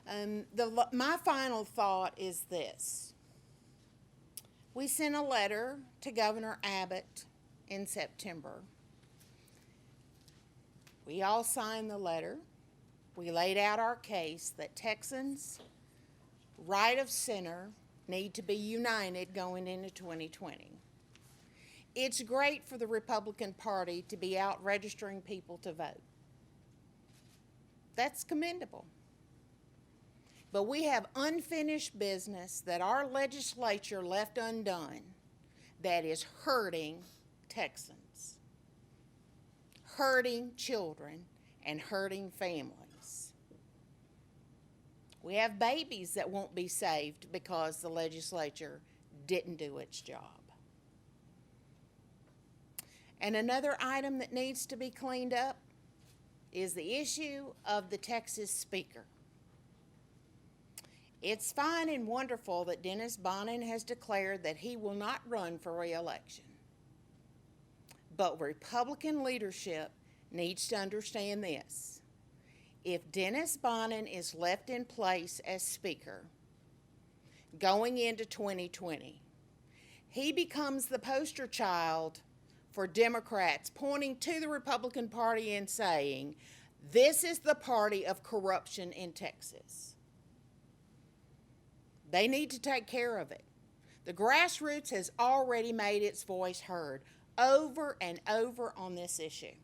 My final thought is this. We sent a letter to Governor Abbott in September. We all signed the letter. We laid out our case that Texans, right of center, need to be united going into 2020. It's great for the Republican Party to be out registering people to vote. That's commendable. But we have unfinished business that our legislature left undone that is hurting Texans, hurting children, and hurting families. We have babies that won't be saved because the legislature didn't do its job. And another item that needs to be cleaned up is the issue of the Texas speaker. It's fine and wonderful that Dennis Bonnen has declared that he will not run for re-election. But Republican leadership needs to understand this. If Dennis Bonnen is left in place as speaker going into 2020, he becomes the poster child for Democrats pointing to the Republican Party and saying, this is the party of corruption in Texas. They need to take care of it. The grassroots has already made its voice heard over and over on this issue.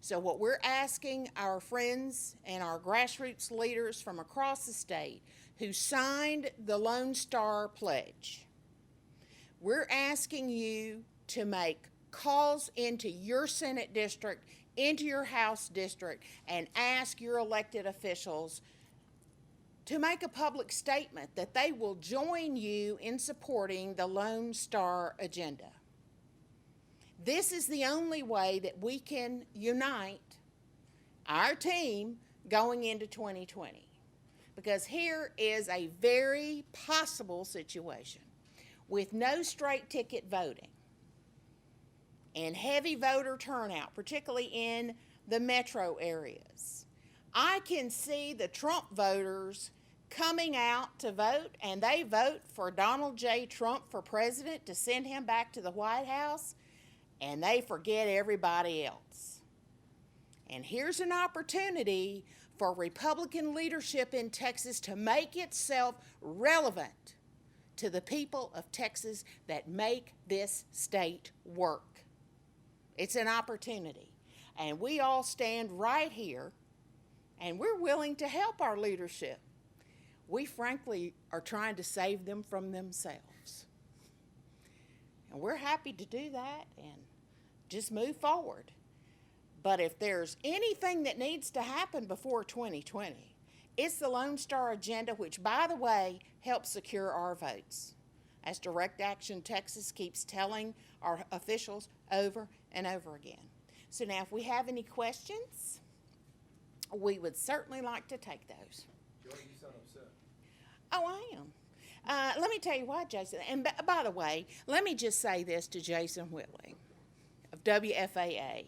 So what we're asking our friends and our grassroots leaders from across the state who signed the Lone Star Pledge, we're asking you to make calls into your Senate district, into your House district, and ask your elected officials to make a public statement that they will join you in supporting the Lone Star agenda. This is the only way that we can unite our team going into 2020. Because here is a very possible situation with no straight ticket voting and heavy voter turnout, particularly in the metro areas. I can see the Trump voters coming out to vote, and they vote for Donald J. Trump for president to send him back to the White House, and they forget everybody else. And here's an opportunity for Republican leadership in Texas to make itself relevant to the people of Texas that make this state work. It's an opportunity. And we all stand right here, and we're willing to help our leadership. We frankly are trying to save them from themselves. And we're happy to do that and just move forward. But if there's anything that needs to happen before 2020, it's the Lone Star agenda, which, by the way, helps secure our votes. As Direct Action Texas keeps telling our officials over and over again. So now if we have any questions, we would certainly like to take those. Joy, you sound upset. Oh, I am. Let me tell you why, Jason. And by the way, let me just say this to Jason Whitley of WFAA.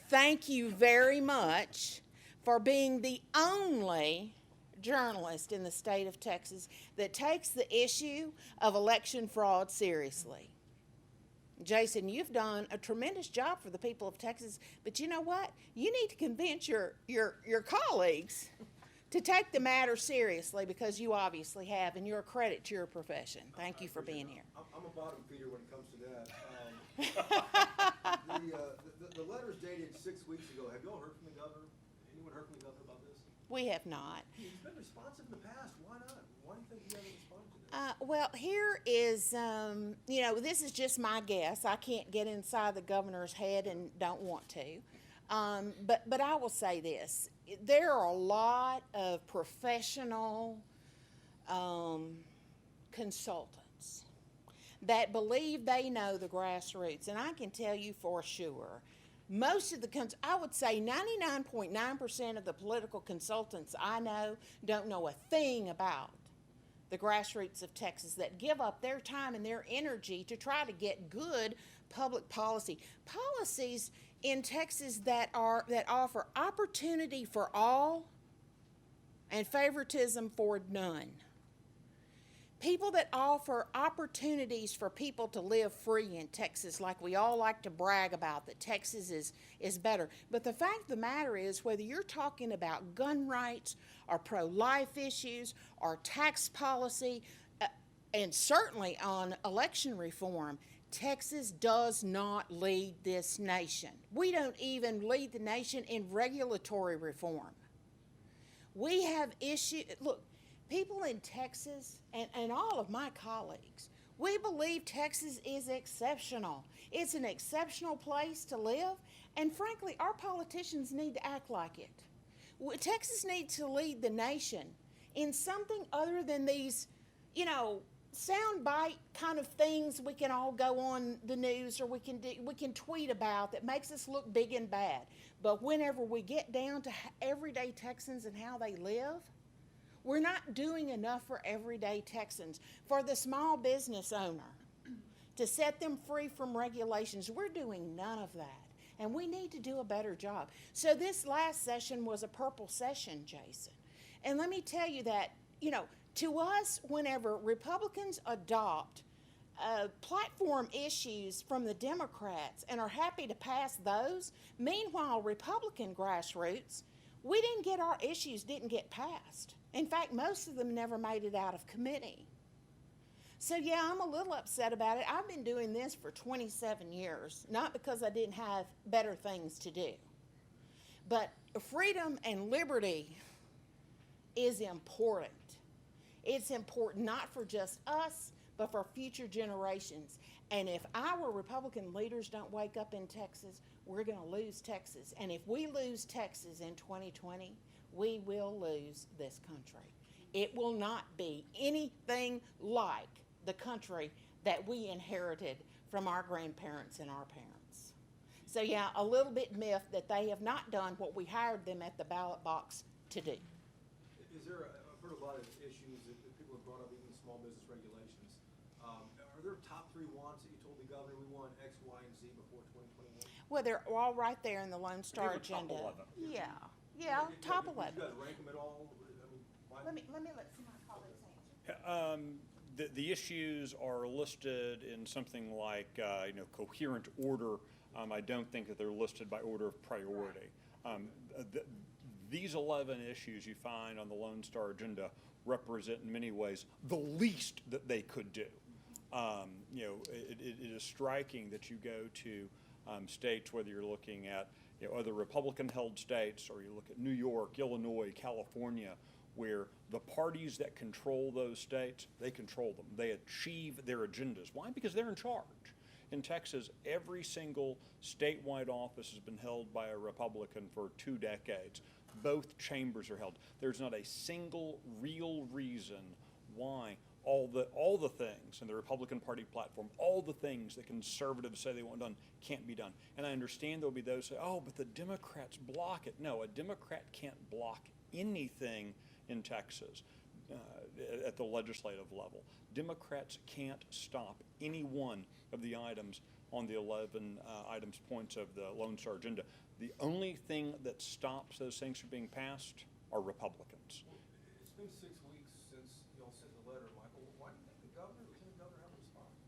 Thank you very much for being the only journalist in the state of Texas that takes the issue of election fraud seriously. Jason, you've done a tremendous job for the people of Texas, but you know what? You need to convince your colleagues to take the matter seriously, because you obviously have, and you're a credit to your profession. Thank you for being here. I'm a bottom feeder when it comes to that. The letter's dated 6 weeks ago. Have you all heard from the governor? Anyone heard from the governor about this? We have not. He's been responsive in the past. Why not? Why do you think he hasn't responded to this? Well, here is, this is just my guess. I can't get inside the governor's head and don't want to. But I will say this. There are a lot of professional consultants that believe they know the grassroots. And I can tell you for sure, most of I would say 99.9% of the political consultants I know don't know a thing about the grassroots of Texas, that give up their time and their energy to try to get good public policies in Texas that offer opportunity for all and favoritism for none. People that offer opportunities for people to live free in Texas, like we all like to brag about, that Texas is better. But the fact of the matter is, whether you're talking about gun rights or pro-life issues or tax policy, and certainly on election reform, Texas does not lead this nation. We don't even lead the nation in regulatory reform. We have issues. Look, people in Texas and all of my colleagues, we believe Texas is exceptional. It's an exceptional place to live, and frankly, our politicians need to act like it. Texas needs to lead the nation in something other than these, soundbite kind of things we can all go on the news or we can tweet about that makes us look big and bad. But whenever we get down to everyday Texans and how they live, we're not doing enough for everyday Texans. For the small business owner, to set them free from regulations, we're doing none of that. And we need to do a better job. So this last session was a purple session, Jason. And let me tell you that, to us, whenever Republicans adopt platform issues from the Democrats and are happy to pass those, meanwhile, Republican grassroots, our issues didn't get passed. In fact, most of them never made it out of committee. So yeah, I'm a little upset about it. I've been doing this for 27 years, not because I didn't have better things to do. But freedom and liberty is important. It's important not for just us, but for future generations. And if our Republican leaders don't wake up in Texas, we're going to lose Texas. And if we lose Texas in 2020, we will lose this country. It will not be anything like the country that we inherited from our grandparents and our parents. So yeah, a little bit miffed that they have not done what we hired them at the ballot box to do. I've heard a lot of issues that people have brought up, even small business regulations. Are there top 3 wants that you told the governor we want X, Y, and Z before 2021? Well, they're all right there in the Lone Star agenda. Top 11. Yeah, top 11. Did you guys rank them at all? Let me let some of my colleagues answer. The issues are listed in something like coherent order. I don't think that they're listed by order of priority. These 11 issues you find on the Lone Star agenda represent in many ways the least that they could do. It is striking that you go to states, whether you're looking at other Republican-held states, or you look at New York, Illinois, California, where the parties that control those states, they control them. They achieve their agendas. Why? Because they're in charge. In Texas, every single statewide office has been held by a Republican for 2 decades. Both chambers are held. There's not a single real reason why all the things in the Republican Party platform, all the things that conservatives say they want done, can't be done. And I understand there'll be those who say, oh, but the Democrats block it. No, a Democrat can't block anything in Texas at the legislative level. Democrats can't stop any one of the items on the 11 points of the Lone Star agenda. The only thing that stops those things from being passed are Republicans. It's been 6 weeks since y'all sent the letter, Michael. Why do you think the governor, Lieutenant Governor, haven't responded?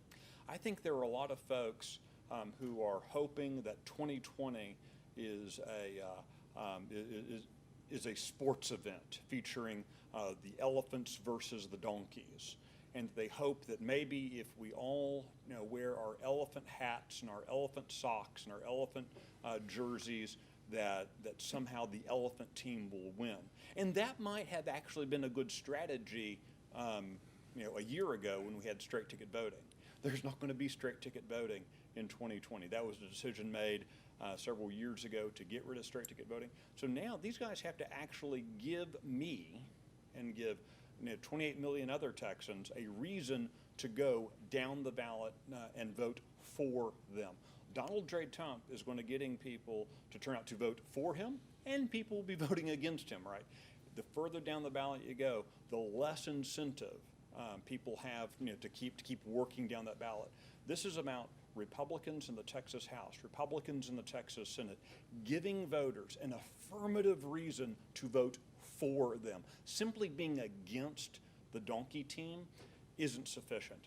I think there are a lot of folks who are hoping that 2020 is a sports event featuring the elephants versus the donkeys. And they hope that maybe if we all wear our elephant hats and our elephant socks and our elephant jerseys, that somehow the elephant team will win. And that might have actually been a good strategy a year ago when we had straight ticket voting. There's not going to be straight ticket voting in 2020. That was a decision made several years ago to get rid of straight ticket voting. So now these guys have to actually give me and give 28 million other Texans a reason to go down the ballot and vote for them. Donald J. Trump is going to getting people to turn out to vote for him, and people will be voting against him, right? The further down the ballot you go, the less incentive people have to keep working down that ballot. This is about Republicans in the Texas House, Republicans in the Texas Senate, giving voters an affirmative reason to vote for them. Simply being against the donkey team isn't sufficient.